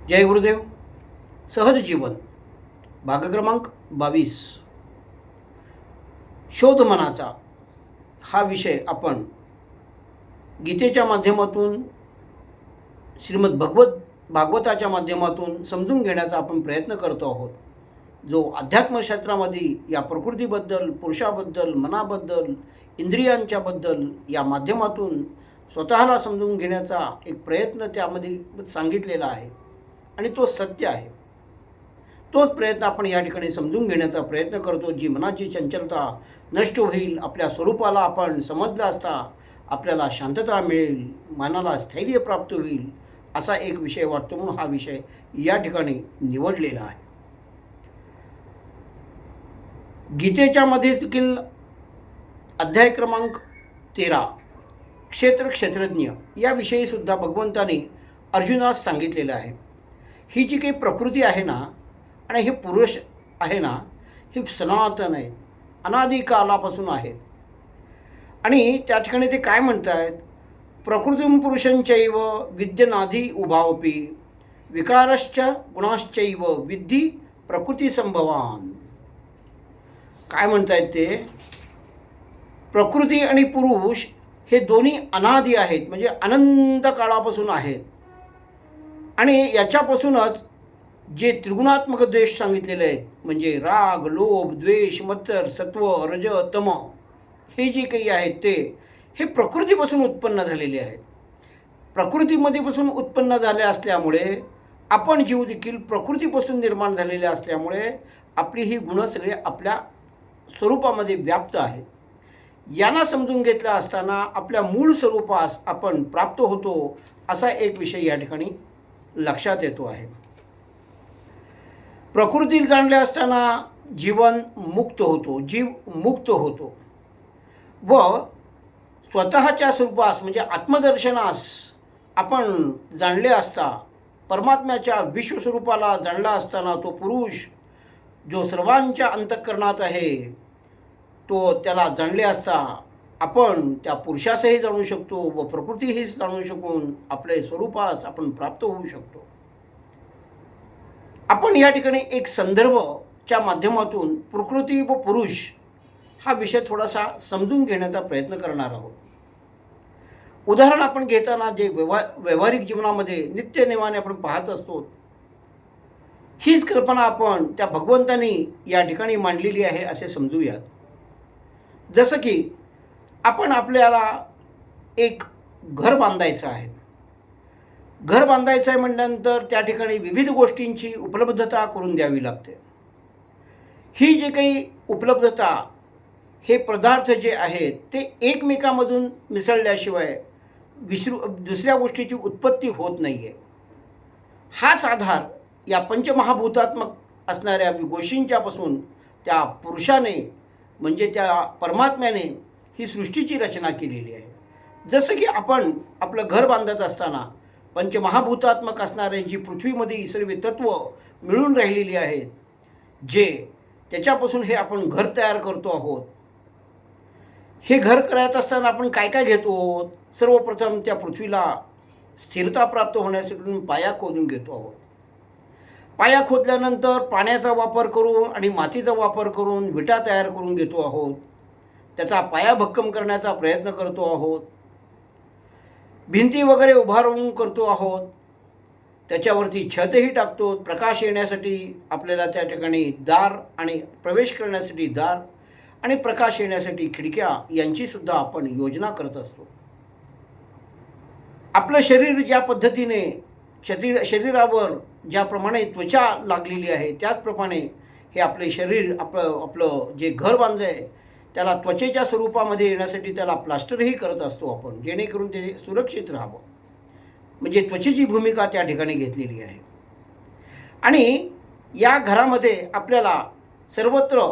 जय गुरुदेव. सहज जीवन भाग क्रमांक 22 शोध मनाचा हा विषय आपण गीतेच्या माध्यमातून श्रीमद भागवताच्या माध्यमातून समजून घेण्याचा आपण प्रयत्न करतो आहोत. जो अध्यात्मशास्त्रामध्ये या प्रकृतीबद्दल, पुरुषाबद्दल, मनाबद्दल, इंद्रियांच्याबद्दल या माध्यमातून स्वतःला समजून घेण्याचा एक प्रयत्न त्यामध्ये सांगितलेला आहे आणि तो सत्य आहे. तोच प्रयत्न आपण या ठिकाणी समजून घेण्याचा प्रयत्न करतो. जी मनाची चंचलता नष्ट होईल, आपल्या स्वरूपाला आपण समजलं असता आपल्याला शांतता मिळेल, मनाला स्थैर्य प्राप्त होईल, असा एक विषय वाटतो. म्हणून हा विषय या ठिकाणी निवडलेला आहे. गीतेच्या मध्ये देखील अध्याय क्रमांक 13 क्षेत्रज्ञ याविषयी सुद्धा भगवंताने अर्जुनास सांगितलेलं आहे. ही जी काही प्रकृती आहे ना आणि हे पुरुष आहे ना, हे सनातन आहे, अनादिकालापासून आहेत. आणि त्या ठिकाणी ते काय म्हणत आहेत, प्रकृतीं पुरुषंचैव विद्यनाधी उभावपी विकारश्च गुणाश्चैव विद्धी प्रकृती संभवान. काय म्हणतायत ते, प्रकृती आणि पुरुष हे दोन्ही अनादी आहेत, म्हणजे अनंत काळापासून आहेत. आणि याच्यापासूनच जे त्रिगुणात्मक द्वेष सांगितलेले आहेत, म्हणजे राग, लोभ, द्वेष, मत्सर, सत्व, रज, तम, हे जे काही आहेत ते हे प्रकृतीपासून उत्पन्न झालेले आहेत. प्रकृतीमध्येपासून उत्पन्न झाले असल्यामुळे आपण जीव देखील प्रकृतीपासून निर्माण झालेले असल्यामुळे आपली ही गुणं सगळे आपल्या स्वरूपामध्ये व्याप्त आहेत. यांना समजून घेतला असताना आपल्या मूळ स्वरूपास आपण प्राप्त होतो, असा एक विषय या ठिकाणी लक्षात येतो आहे. प्रकृती जाणले असताना जीवन मुक्त होतो, जीव मुक्त होतो व स्वतःच्या स्वरूपास म्हणजे आत्मदर्शनास आपण जाणले असता, परमात्म्याच्या विश्वस्वरूपाला जाणला असताना तो पुरुष जो सर्वांच्या अंतःकरणात आहे, तो त्याला जाणले असता आपण त्या पुरुषासही जाणू शकतो व प्रकृतीही जाणू शकून आपले स्वरूपास आपण प्राप्त होऊ शकतो. आपण या ठिकाणी एक संदर्भच्या माध्यमातून प्रकृती व पुरुष हा विषय थोडासा समजून घेण्याचा प्रयत्न करणार आहोत. उदाहरण आपण घेताना जे व्यावहारिक जीवनामध्ये नित्यनेमाने आपण पाहत असतो, हीच कल्पना आपण त्या भगवंतांनी या ठिकाणी मांडलेली आहे असे समजूयात. जसं की आपण आपल्याला एक घर बांधायचं आहे. घर बांधायचं आहे म्हटल्यानंतर त्या ठिकाणी विविध गोष्टींची उपलब्धता करून द्यावी लागते. ही जे काही उपलब्धता, हे पदार्थ जे आहेत ते एकमेकांमधून मिसळल्याशिवाय दुसऱ्या गोष्टीची उत्पत्ती होत नाही आहे. हाच आधार या पंचमहाभूतात्मक असणाऱ्या गोष्टींच्यापासून त्या पुरुषाने म्हणजे त्या परमात्म्याने ही सृष्टीची रचना केलेली आहे. जसं की आपण आपलं घर बांधत असताना पंचमहाभूतात्मक असणारे जी पृथ्वीमध्ये सर्व तत्व मिळून राहिलेली आहेत, जे त्याच्यापासून हे आपण घर तयार करतो आहोत. हे घर करत असताना आपण काय काय घेतो, सर्वप्रथम त्या पृथ्वीला स्थिरता प्राप्त होण्यासाठी पाया खोदून घेतो आहोत. पाया खोदल्यानंतर पाण्याचा वापर करून आणि मातीचा वापर करून विटा तयार करून घेतो आहोत. त्याचा पाया भक्कम करण्याचा प्रयत्न करतो आहोत. भिंती वगैरे उभारून करतो आहोत. त्याच्यावरती छतही टाकतो. प्रकाश येण्यासाठी आपल्याला त्या ठिकाणी दार आणि प्रवेश करण्यासाठी दार आणि प्रकाश येण्यासाठी खिडक्या यांचीसुद्धा आपण योजना करत असतो. आपलं शरीर ज्या पद्धतीने शरीरावर ज्याप्रमाणे त्वचा लागलेली आहे, त्याचप्रमाणे हे आपले शरीर आपलं जे घर बांधलं आहे त्याला त्वचेच्या स्वरूपामध्ये येण्यासाठी त्याला प्लास्टरही करत असतो आपण, जेणेकरून ते सुरक्षित राहावं. म्हणजे त्वचेची भूमिका त्या ठिकाणी घेतलेली आहे. आणि या घरामध्ये आपल्याला सर्वत्र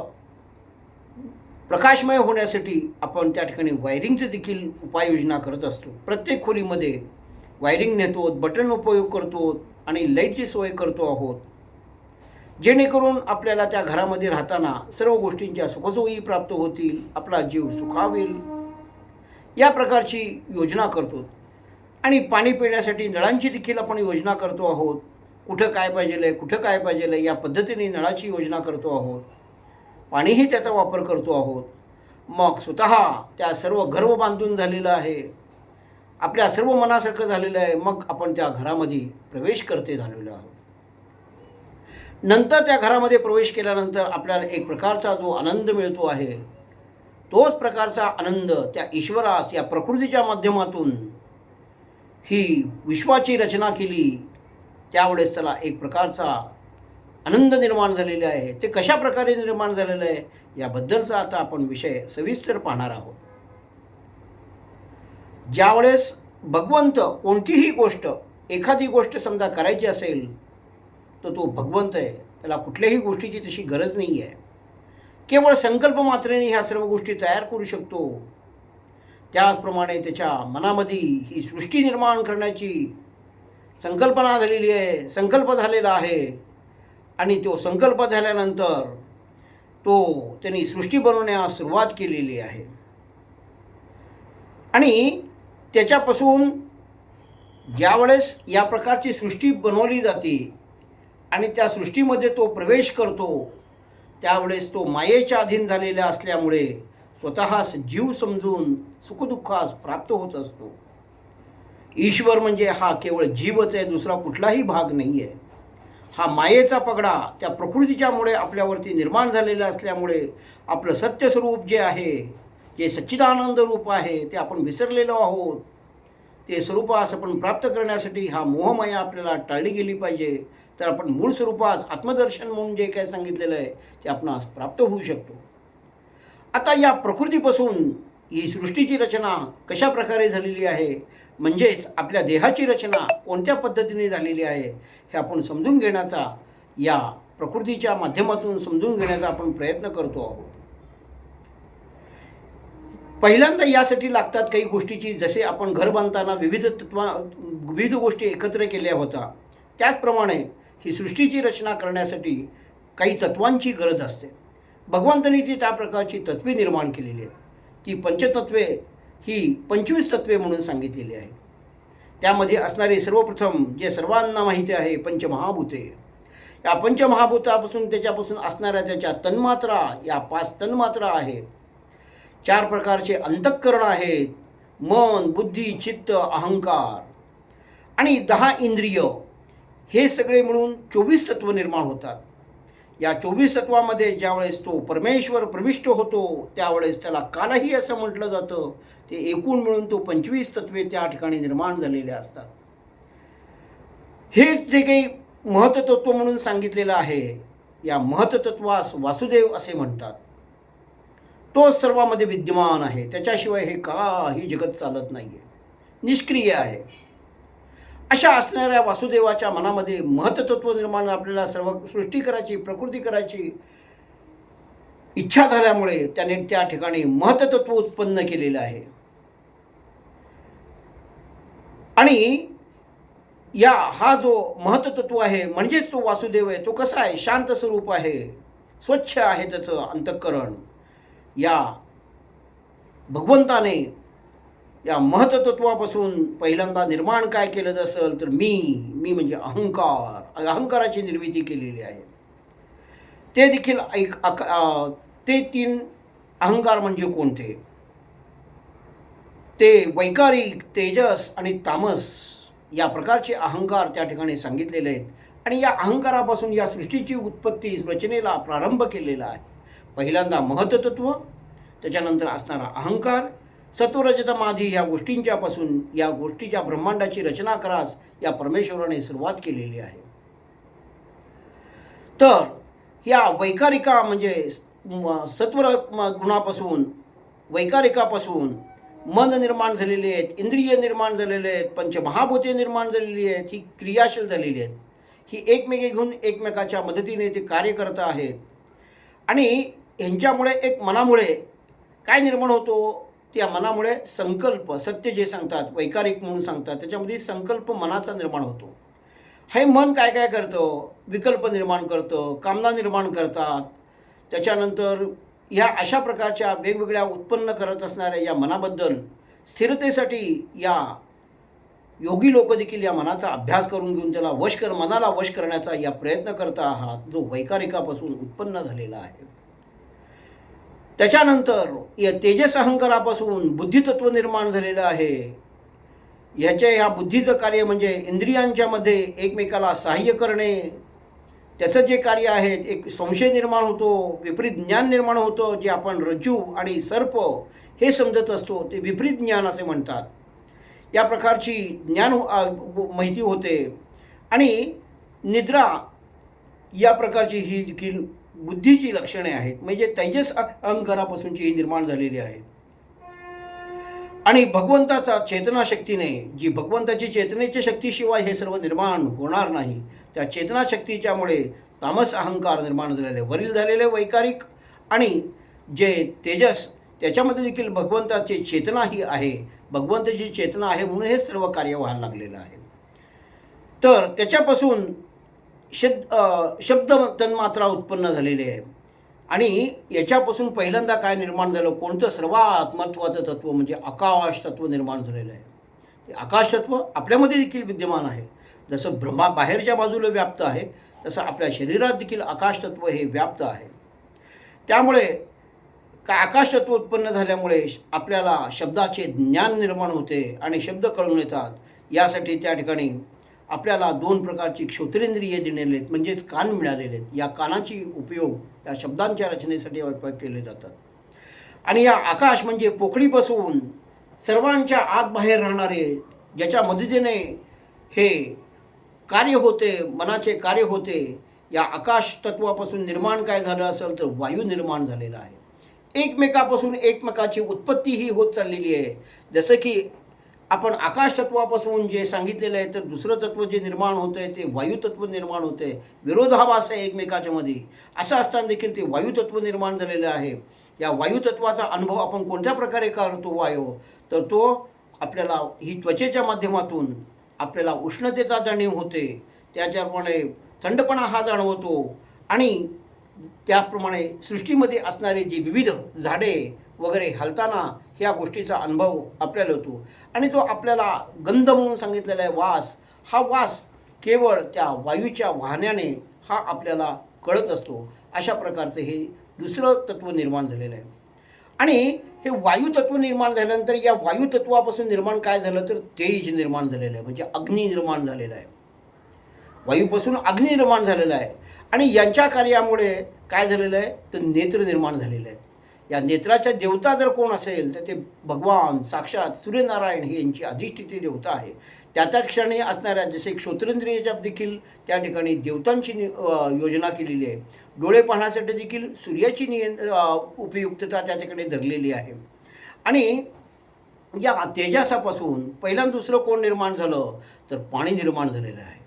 प्रकाशमय होण्यासाठी आपण त्या ठिकाणी वायरिंगची देखील उपाययोजना करत असतो. प्रत्येक खोलीमध्ये वायरिंग नेतो, बटन उपयोग करतो आणि लाईटची सोय करतो आहोत, जेणेकरून आपल्याला त्या घरामध्ये राहताना सर्व गोष्टींच्या सुखसोयी प्राप्त होतील, आपला जीव सुखावेल, या प्रकारची योजना करतो. आणि पाणी पिण्यासाठी नळांची देखील आपण योजना करतो आहोत. कुठं काय पाहिजे आहे, कुठं काय पाहिजे आहे, या पद्धतीने नळाची योजना करतो आहोत. पाणीही त्याचा वापर करतो आहोत. मग स्वतः त्या सर्व गर्व बांधून झालेलं आहे, आपल्या सर्व मनासारखं झालेलं आहे. मग आपण त्या घरामध्ये प्रवेश करते झालेलो आहोत. नंतर त्या घरामध्ये प्रवेश केल्यानंतर आपल्याला एक प्रकारचा जो आनंद मिळतो आहे, तोच प्रकारचा आनंद त्या ईश्वरास या प्रकृतीच्या माध्यमातून ही विश्वाची रचना केली, त्यावेळेस त्याला एक प्रकारचा आनंद निर्माण झालेला आहे. ते कशा प्रकारे निर्माण झालेलं आहे याबद्दलचा आता आपण विषय सविस्तर पाहणार आहोत. ज्यावेळेस भगवंत कोणतीही गोष्ट, एखादी गोष्ट समजा करायची असेल तर तो भगवंत आहे, त्याला कुठल्याही गोष्टीची तशी गरज नाही आहे. केवळ संकल्प मात्रेने ह्या सर्व गोष्टी तयार करू शकतो. त्याचप्रमाणे त्याच्या मनामध्ये ही सृष्टी निर्माण करण्याची संकल्पना झालेली आहे, संकल्प झालेला आहे. आणि तो संकल्प झाल्यानंतर त्यांनी सृष्टी बनवण्यास सुरुवात केलेली आहे. आणि त्याच्यापासून ज्यावेळेस या प्रकारची सृष्टी बनवली जाते आणि त्या सृष्टीमध्ये तो प्रवेश करतो, त्यावेळेस तो मायेच्या अधीन झालेला असल्यामुळे स्वतःस जीव समजून सुखदुःखास प्राप्त होत असतो. ईश्वर म्हणजे हा केवळ जीवच आहे, दुसरा कुठलाही भाग नाही आहे. हा मायेचा पगडा त्या प्रकृतीच्यामुळे आपल्यावरती निर्माण झालेला असल्यामुळे आपलं सत्यस्वरूप जे आहे, जे सच्चिदानंद रूप आहे, ते आपण विसरलेलो आहोत. ते स्वरूपास आपण प्राप्त करण्यासाठी हा मोहमाया आपल्याला टाळली गेली पाहिजे. तर आपण मूळ स्वरूपास आत्मदर्शन म्हणून जे काय सांगितलेलं आहे ते आपणास प्राप्त होऊ शकतो. आता या प्रकृतीपासून ही सृष्टीची रचना कशा प्रकारे झालेली आहे, म्हणजेच आपल्या देहाची रचना कोणत्या पद्धतीने झालेली आहे हे आपण समजून घेण्याचा, या प्रकृतीच्या माध्यमातून समजून घेण्याचा आपण प्रयत्न करतो आहोत. पहिल्यांदा यासाठी लागतात काही गोष्टीची, जसे आपण घर बांधताना विविध गोष्टी एकत्र केल्या होत्या, त्याचप्रमाणे ही सृष्टीची रचना करण्यासाठी काही तत्वांची गरज असते. भगवंतांनी ती त्या प्रकारची तत्वे निर्माण केलेली आहेत. ती पंचतत्वे ही 25 तत्वे म्हणून सांगितलेली आहे. त्यामध्ये असणारे सर्वप्रथम जे सर्वांना माहिती आहे पंचमहाभूते. या पंचमहाभूतापासून त्याच्यापासून असणाऱ्या त्याच्या तन्मात्रा, या 5 तन्मात्रा आहेत. 4 प्रकारचे अंतःकरण आहेत, मन, बुद्धी, चित्त, अहंकार आणि 10 इंद्रिय. हे सगळे मिळून 24 तत्व निर्माण होतात. या 24 तत्वामध्ये ज्यावेळेस तो परमेश्वर प्रविष्ट होतो त्यावेळेस त्याला कालही असं म्हटलं जातं. ते एकूण मिळून तो 25 तत्वे त्या ठिकाणी निर्माण झालेले असतात. हे जे काही महत्त्वतत्व म्हणून सांगितलेलं आहे, या महत्त्वतत्वास वासुदेव असे म्हणतात. तो सर्वांमध्ये विद्यमान आहे, त्याच्याशिवाय हे काही जगत चालत नाही आहे, निष्क्रिय आहे. अशा असणाऱ्या वासुदेवाच्या मनामध्ये महत्त्वतत्व निर्माण, आपल्याला सर्व सृष्टी करायची, प्रकृती करायची इच्छा झाल्यामुळे त्याने त्या ठिकाणी महत्त्वतत्व उत्पन्न केलेलं आहे. आणि हा जो महत्त्वतत्व आहे म्हणजेच तो वासुदेव आहे, तो कसा आहे, शांत स्वरूप आहे, स्वच्छ आहे त्याचं अंतःकरण. या भगवंताने या महत्त्वतत्वापासून पहिल्यांदा निर्माण काय केलं असेल तर मी म्हणजे अहंकाराची निर्मिती केलेली आहे. ते देखील ते 3 अहंकार म्हणजे कोणते, ते वैकारिक, तेजस आणि तामस या प्रकारचे अहंकार त्या ठिकाणी सांगितलेले आहेत. आणि या अहंकारापासून या सृष्टीची उत्पत्ती, रचनेला प्रारंभ केलेला आहे. पहिल्यांदा महत्त्वतत्व, त्याच्यानंतर असणारा अहंकार, सत्वरजतमादी या गोष्टींच्यापासून या गोष्टीच्या ब्रह्मांडाची रचना करास या परमेश्वराने सुरुवात केलेली आहे. तर या वैकारिका म्हणजे सत्वर गुणापासून, वैकारिकापासून मन निर्माण झालेले आहेत, इंद्रिय निर्माण झालेले आहेत, पंचमहाभूते निर्माण झालेली आहेत, ही क्रियाशील झालेली आहेत. ही एकमेके घेऊन एकमेकाच्या मदतीने ते कार्य करत आहेत. आणि ह्यांच्यामुळे एक मनामुळे काय निर्माण होतो, त्या मनामुळे संकल्प, सत्य जे सांगतात, वैकारिक म्हणून सांगतात, त्याच्यामध्ये संकल्प मनाचा निर्माण होतो. हे मन काय काय करतं, विकल्प निर्माण करतं, कामना निर्माण करतात. त्याच्यानंतर ह्या अशा प्रकारच्या वेगवेगळ्या उत्पन्न करत असणाऱ्या या मनाबद्दल स्थिरतेसाठी या योगी लोक देखील या मनाचा अभ्यास करून घेऊन त्याला मनाला वश करण्याचा या प्रयत्न करता आहात, जो वैकारिकापासून उत्पन्न झालेला आहे. त्याच्यानंतर या तेजस अहंकारापासून बुद्धितत्व निर्माण झालेलं आहे. ह्या बुद्धीचं कार्य म्हणजे इंद्रियांच्या मध्ये एकमेकाला सहाय्य करणे. त्याचं जे कार्य आहे, एक संशय निर्माण होतो, विपरीत ज्ञान निर्माण होतं. जे आपण रज्जू आणि सर्प हे समजत असतो ते विपरीत ज्ञान असे म्हणतात. या प्रकारची ज्ञान माहिती होते. आणि निद्रा या प्रकारची ही देखील बुद्धीची लक्षणे आहेत, म्हणजे तेजस अहंकारापासूनची ही निर्माण झालेली आहेत. आणि भगवंताचा चेतनाशक्तीने, जी भगवंताची चेतनेच्या शक्तीशिवाय हे सर्व निर्माण होणार नाही, त्या चेतनाशक्तीच्यामुळे तामस अहंकार निर्माण झालेले, वरील झालेले वैकारिक आणि जे तेजस त्याच्यामध्ये देखील भगवंताची चेतना ही आहे. भगवंताची चेतना आहे म्हणून हे सर्व कार्य व्हायला लागलेलं आहे. तर त्याच्यापासून शब्द तन्मात्रा उत्पन्न झालेली आहे. आणि याच्यापासून पहिल्यांदा काय निर्माण झालं, कोणतं सर्वात महत्त्वाचं तत्व म्हणजे आकाश तत्व निर्माण झालेलं आहे. ते आकाश तत्व आपल्यामध्ये देखील विद्यमान आहे. जसं ब्रह्मा बाहेरच्या बाजूला व्याप्त आहे, तसं आपल्या शरीरात देखील आकाश तत्व हे व्याप्त आहे. त्यामुळे आकाश तत्व उत्पन्न झाल्यामुळे आपल्याला शब्दाचे ज्ञान निर्माण होते आणि शब्द कळून येतात. यासाठी त्या ठिकाणी आपल्याला 2 प्रकारची श्रोत्रेंद्रिय दिलेले आहेत, म्हणजेच कान मिळालेले आहेत. या कानाची उपयोग या शब्दांच्या रचनेसाठी उपयोग केले जातात. आणि या आकाश म्हणजे पोकळीपासून सर्वांच्या आत बाहेर राहणारे, ज्याच्या मदतीने हे कार्य होते, मनाचे कार्य होते. या आकाश तत्वापासून निर्माण काय झालं असेल तर वायू निर्माण झालेला आहे. एकमेकापासून एकमेकाची उत्पत्ती ही होत चाललेली आहे. जसं की आपण आकाश तत्वापासून जे सांगितलेलं आहे, तर दुसरं तत्व जे निर्माण होतं आहे ते वायुतत्व निर्माण होतं आहे. विरोधाभास आहे एकमेकाच्या मध्ये. असं असताना देखील ते वायुतत्व निर्माण झालेलं आहे. या वायुतत्वाचा अनुभव आपण कोणत्या प्रकारे करतो वायू, तर तो आपल्याला ही त्वचेच्या माध्यमातून आपल्याला उष्णतेचा जाणीव होते. त्याच्याप्रमाणे थंडपणा हा जाणवतो. आणि त्याप्रमाणे सृष्टीमध्ये असणारे जी विविध झाडे वगैरे हलताना ह्या गोष्टीचा अनुभव आपल्याला होतो. आणि तो आपल्याला गंध म्हणून सांगितलेला आहे वास, हा वास केवळ त्या वायूच्या वाहण्याने हा आपल्याला कळत असतो. अशा प्रकारचे हे दुसरं तत्व निर्माण झालेलं आहे. आणि हे वायुतत्व निर्माण झाल्यानंतर या वायुतत्वापासून निर्माण काय झालं तर तेज निर्माण झालेलं आहे, म्हणजे अग्नी निर्माण झालेला आहे. वायूपासून अग्नी निर्माण झालेला आहे. आणि यांच्या कार्यामुळे काय झालेलं आहे तर नेत्र निर्माण झालेलं आहे. या नेत्राच्या देवता जर कोण असेल तर ते भगवान साक्षात सूर्यनारायण ही यांची अधिष्ठित देवता आहे. त्या क्षणी असणाऱ्या जसे श्रोत्रेंद्रियाच्या देखील त्या ठिकाणी देवतांची योजना केलेली आहे. डोळे पाहण्यासाठी देखील सूर्याची उपयुक्तता त्या ठिकाणी धरलेली आहे. आणि या तेजासापासून पहिल्यांदा दुसरं कोण निर्माण झालं तर पाणी निर्माण झालेलं आहे.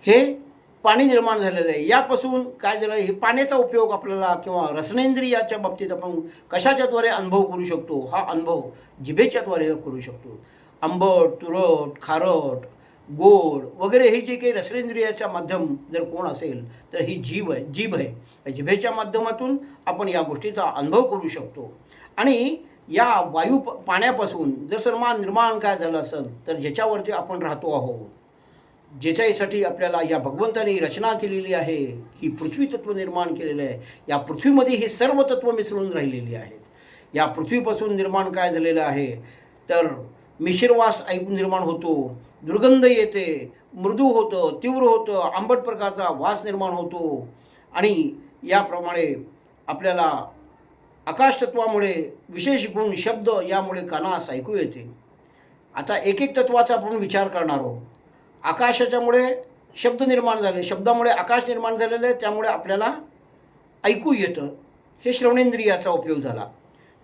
हे पाणी निर्माण झालेलं आहे. यापासून काय झालं, हे पाण्याचा उपयोग आपल्याला किंवा रसनेंद्रियाच्या बाबतीत आपण कशाच्याद्वारे अनुभव करू शकतो, हा अनुभव जिभेच्याद्वारे करू शकतो. आंबट, तुरट, खारट, गोड वगैरे हे जे काही रसनेंद्रियाच्या माध्यम जर कोण असेल तर ही जीभ आहे. जिभेच्या माध्यमातून आपण या गोष्टीचा अनुभव करू शकतो. आणि या पाण्यापासून जर सन्मान निर्माण काय झालं असेल तर ज्याच्यावरती आपण राहतो आहोत, ज्याच्यासाठी आपल्याला या भगवंताने रचना केलेली आहे, ही पृथ्वी तत्व निर्माण केलेलं आहे. या पृथ्वीमध्ये हे सर्व तत्व मिसळून राहिलेली आहेत. या पृथ्वीपासून निर्माण काय झालेलं आहे तर मिश्रवास ऐकून निर्माण होतो, दुर्गंध येते, मृदू होतं, तीव्र होतं, आंबट प्रकारचा वास निर्माण होतो. आणि याप्रमाणे आपल्याला आकाश तत्वामुळे विशेष गुण शब्द यामुळे कानास ऐकू येते. आता एक एक तत्वाचा आपण विचार करणार आहोत. आकाशाच्यामुळे शब्द निर्माण झाले, शब्दामुळे आकाश निर्माण झालेलं आहे, त्यामुळे आपल्याला ऐकू येतं, हे श्रवणेंद्रियाचा उपयोग झाला.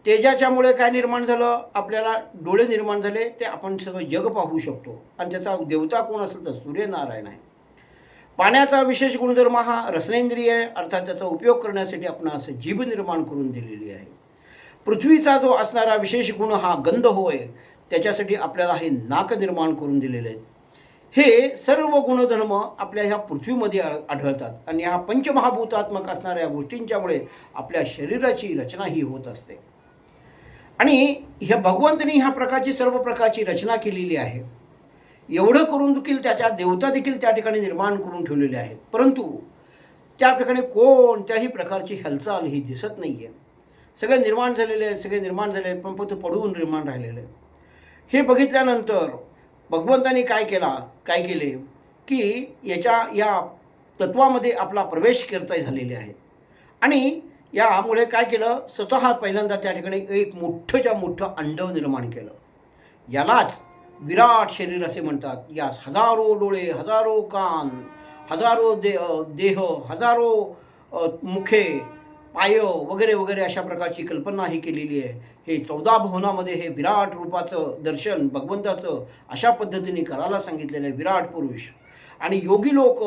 तेजाच्यामुळे काय निर्माण झालं, आपल्याला डोळे निर्माण झाले, ते आपण सगळं जग पाहू शकतो. आणि त्याचा देवता कोण असेल तर सूर्यनारायण आहे. पाण्याचा विशेष गुणधर्म हा रसनेंद्रिय आहे, अर्थात त्याचा उपयोग करण्यासाठी आपण असं जीभ निर्माण करून दिलेली आहे. पृथ्वीचा जो असणारा विशेष गुण हा गंध होय, त्याच्यासाठी आपल्याला हे नाक निर्माण करून दिलेले आहेत. हे सर्व गुणधर्म आपल्या ह्या पृथ्वीमध्ये आढळतात. आणि ह्या पंचमहाभूतात्मक असणाऱ्या गोष्टींच्यामुळे आपल्या शरीराची रचना ही होत असते. आणि ह्या भगवंतांनी ह्या प्रकारची सर्व प्रकारची रचना केलेली आहे. एवढं करून देखील त्याच्या देवता देखील त्या ठिकाणी निर्माण करून ठेवलेले आहेत, परंतु त्या ठिकाणी कोणत्याही प्रकारची हालचाल ही दिसत नाही आहे. सगळे निर्माण झालेले आहेत, सगळे निर्माण झाले आहेत, पण फक्त पडून निर्माण राहिलेले आहेत. हे बघितल्यानंतर भगवंतांनी काय केले की या तत्वामध्ये आपला प्रवेश करता झालेले आहेत. आणि यामुळे काय केलं, स्वतः पहिल्यांदा त्या ठिकाणी एक मोठं अंड निर्माण केलं. यालाच विराट शरीर असे म्हणतात. यास हजारो डोळे, हजारो कान, हजारो देह, हजारो मुखे, पाय वगैरे वगैरे अशा प्रकारची कल्पना ही केलेली आहे. हे 14 भुवनामध्ये हे विराट रूपाचं दर्शन भगवंताचं अशा पद्धतीने करायला सांगितलेलं आहे. विराट पुरुष आणि योगी लोक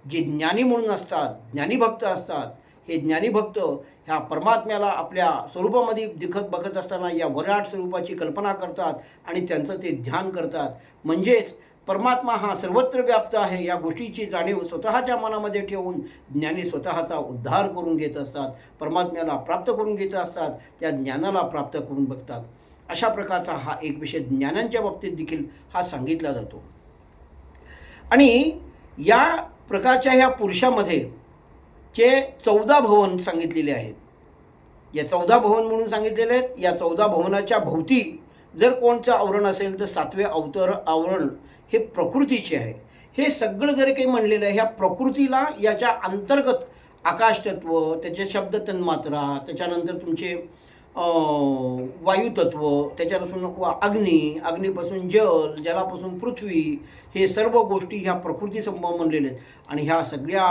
जे ज्ञानी म्हणून असतात, ज्ञानीभक्त असतात, हे ज्ञानीभक्त ह्या परमात्म्याला आपल्या स्वरूपामध्ये बघत असताना या विराट स्वरूपाची कल्पना करतात आणि त्यांचं ते ध्यान करतात. म्हणजेच परमात्मा हा सर्वत्र व्याप्त आहे या गोष्टीची जाणीव स्वतःच्या मनामध्ये ठेवून ज्ञानी स्वतःचा उद्धार करून घेत असतात, परमात्म्याला प्राप्त करून घेत असतात, त्या ज्ञानाला प्राप्त करून बघतात. अशा प्रकारचा हा एक विषय ज्ञानांच्या बाबतीत देखील हा सांगितला जातो. आणि या प्रकारच्या ह्या पुरुषामध्ये जे 14 भवन सांगितलेले आहेत, या 14 भवन म्हणून सांगितलेले आहेत. या 14 भवनाच्या भोवती जर कोणतं आवरण असेल तर 7वे आवरण हे प्रकृतीचे आहे. हे सगळं जर काही म्हणलेलं आहे, ह्या प्रकृतीला याच्या अंतर्गत आकाशतत्व, त्याचे शब्द तन्मात्रा, त्याच्यानंतर तुमचे वायुतत्व, त्याच्यापासून अग्नीपासून जल, जलापासून पृथ्वी, हे सर्व गोष्टी ह्या प्रकृती संभव म्हणलेले आहेत. आणि ह्या सगळ्या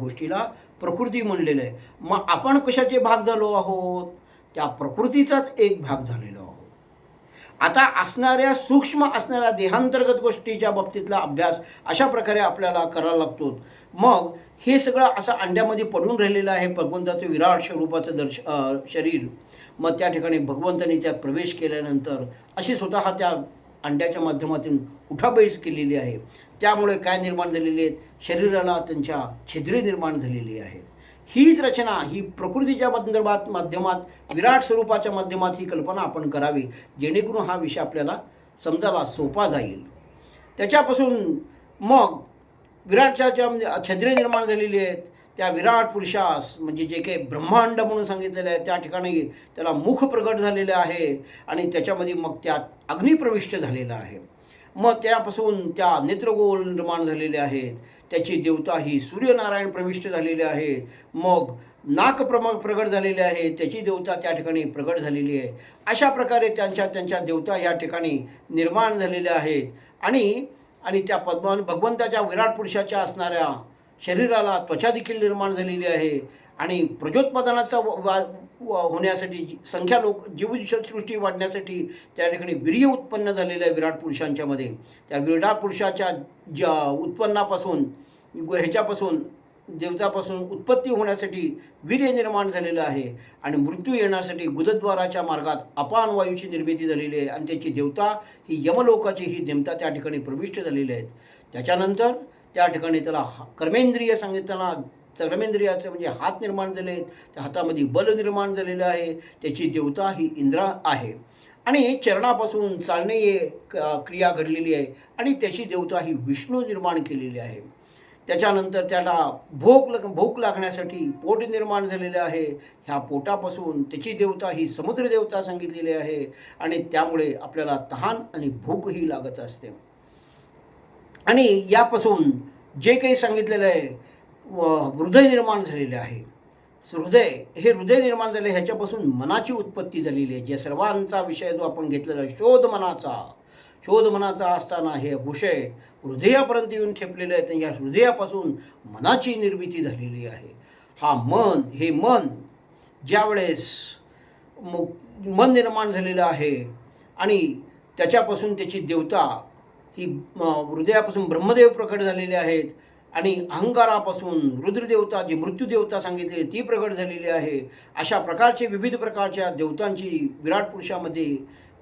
गोष्टीला प्रकृती म्हणलेलं आहे. मग आपण कशाचे भाग झालो आहोत, त्या प्रकृतीचाच एक भाग झालेलो आहोत. आता सूक्ष्म असणाऱ्या देहांतर्गत गोष्टीच्या बाबतीतला अभ्यास अशा प्रकारे आपल्याला करायला लागतो. मग हे सगळं असं अंड्यामध्ये पडून राहिलेलं आहे भगवंताचं विराट स्वरूपाचं शरीर. मग त्या ठिकाणी भगवंतांनी त्यात प्रवेश केल्यानंतर अशी स्वतः त्या अंड्याच्या माध्यमातून उठाबैस केलेली आहे. त्यामुळे काय निर्माण झालेले आहेत, शरीराला त्यांच्या छिद्रे निर्माण झालेली आहेत. हीच रचना ही प्रकृतीच्या माध्यमात विराट स्वरूपाच्या माध्यमात ही कल्पना आपण करावी, जेणेकरून हा विषय आपल्याला समजायला सोपा जाईल. त्याच्यापासून मग विराटच्या छिद्रे निर्माण झालेली आहेत. त्या विराट पुरुषास म्हणजे जे काही ब्रह्मांड म्हणून सांगितलेलं आहे त्या ठिकाणी त्याला मुख प्रगट झालेलं आहे आणि त्याच्यामध्ये मग त्यात अग्नी प्रविष्ट झालेला आहे. मग त्यापासून त्या नेत्रगोल निर्माण झालेले आहेत. त्याची देवता ही सूर्यनारायण प्रविष्ट झालेले आहेत. मग नाक प्रगट झालेले आहे, त्याची देवता त्या ठिकाणी प्रगट झालेली आहे. अशा प्रकारे त्यांच्या देवता या ठिकाणी निर्माण झालेल्या आहेत. आणि त्या भगवंताच्या विराट पुरुषाच्या असणाऱ्या शरीराला त्वचा देखील निर्माण झालेली आहे. आणि प्रजोत्पादनाचा होण्यासाठी जीवसृष्टी वाढण्यासाठी त्या ठिकाणी वीर्य उत्पन्न झालेलं आहे विराट पुरुषांच्या मध्ये. त्या विराट पुरुषाच्या उत्पन्नापासून देवतापासून उत्पत्ती होण्यासाठी वीर्य निर्माण झालेलं आहे. आणि मृत्यू येण्यासाठी गुदद्वाराच्या मार्गात अपान वायूची निर्मिती झालेली आहे. आणि त्याची देवता ही यमलोकाची ही देवता त्या ठिकाणी प्रविष्ट झालेली आहेत. त्याच्यानंतर त्या ठिकाणी त्याला कर्मेंद्रिय सांगितलं. कर्मेंद्रियाचे म्हणजे हात निर्माण झाले आहेत. त्या हातामध्ये बल निर्माण झालेलं आहे. त्याची देवता ही इंद्रा आहे. आणि चरणापासून चालणे क्रिया घडलेली आहे. आणि त्याची देवता ही विष्णू निर्माण केलेली आहे. त्याच्यानंतर त्याला भूक लागण्यासाठी पोट निर्माण झालेले आहे. ह्या पोटापासून त्याची देवता ही समुद्र देवता सांगितलेली आहे. आणि त्यामुळे आपल्याला तहान आणि भूकही लागत असते. आणि यापासून जे काही सांगितलेलं आहे हृदय निर्माण झालेले आहे. हृदय निर्माण झाले, ह्याच्यापासून मनाची उत्पत्ती झालेली आहे. ज्या सर्वांचा विषय जो आपण घेतलेला आहे शोध मनाचा असताना हे विषय हृदयापर्यंत येऊन ठेपलेले आहेत. या हृदयापासून मनाची निर्मिती झालेली आहे. हे मन ज्यावेळेस मन निर्माण झालेलं आहे आणि त्याच्यापासून त्याची देवता ही हृदयापासून ब्रह्मदेव प्रकट झालेले आहेत. आणि अहंकारापासून रुद्रदेवता जी मृत्यूदेवता सांगितली ती प्रकट झालेली आहे. अशा प्रकारचे विविध प्रकारच्या देवतांची विराट पुरुषामध्ये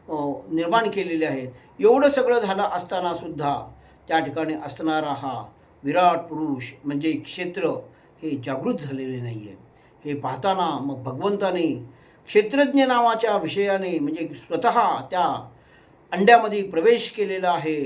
निर्माण केलेले आहेत. एवढं सगळं झालं असताना सुद्धा त्या ठिकाणी असणारा हा विराट पुरुष म्हणजे क्षेत्र हे जागृत झालेले नाही आहे. हे पाहताना मग भगवंताने क्षेत्रज्ञ नावाच्या विषयाने म्हणजे स्वतः त्या अंड्यामध्ये प्रवेश केलेला आहे.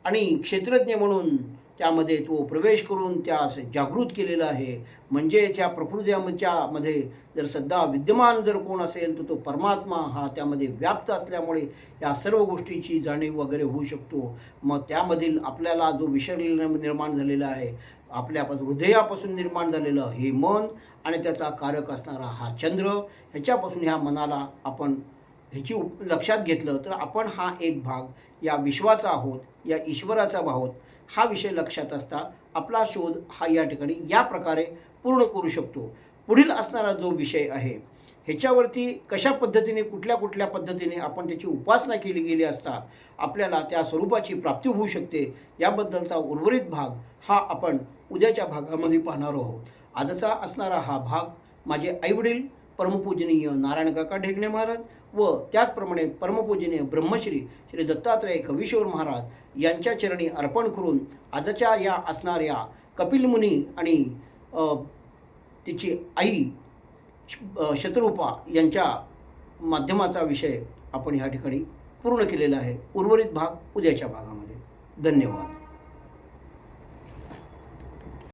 आणि क्षेत्रज्ञ म्हणून त्यामध्ये तो प्रवेश करून त्यास जागृत केलेला आहे. म्हणजे त्या प्रकृतीच्यामध्ये जर सध्या विद्यमान जर कोण असेल तर तो परमात्मा हा त्यामध्ये व्याप्त असल्यामुळे या सर्व गोष्टीची जाणीव वगैरे होऊ शकतो. मग त्यामधील आपल्याला जो विषय निर्माण झालेला आहे, आपल्यापासून हृदयापासून निर्माण झालेलं हे मन आणि त्याचा कारक असणारा हा चंद्र, ह्याच्यापासून ह्या मनाला आपण ह्याची लक्षात घेतलं तर आपण हा एक भाग या विश्वाचा आहोत, या ईश्वराचा आहोत, हा विषय लक्षात असता आपला शोध हा या ठिकाणी या प्रकारे पूर्ण करू शकतो. पुढील असणारा जो विषय आहे ह्याच्यावरती कशा पद्धतीने कुठल्या कुठल्या पद्धतीने आपण त्याची उपासना केली गेली असता आपल्याला त्या स्वरूपाची प्राप्ती होऊ शकते, याबद्दलचा उर्वरित भाग हा आपण उद्याच्या भागामध्ये पाहणार आहोत. आजचा असणारा हा भाग माझे आईवडील परमपूजनीय नारायण काका ढेकणे महाराज व त्याचप्रमाणे परमपूजनीय ब्रह्मश्री श्री दत्तात्रय कवीश्वर महाराज यांच्या चरणी अर्पण करून आजच्या या असणाऱ्या कपिल मुनी आणि तिची आई शतरूपा यांच्या माध्यमाचा विषय आपण ह्या ठिकाणी पूर्ण केलेला आहे. उर्वरित भाग उद्याच्या भागामध्ये. धन्यवाद.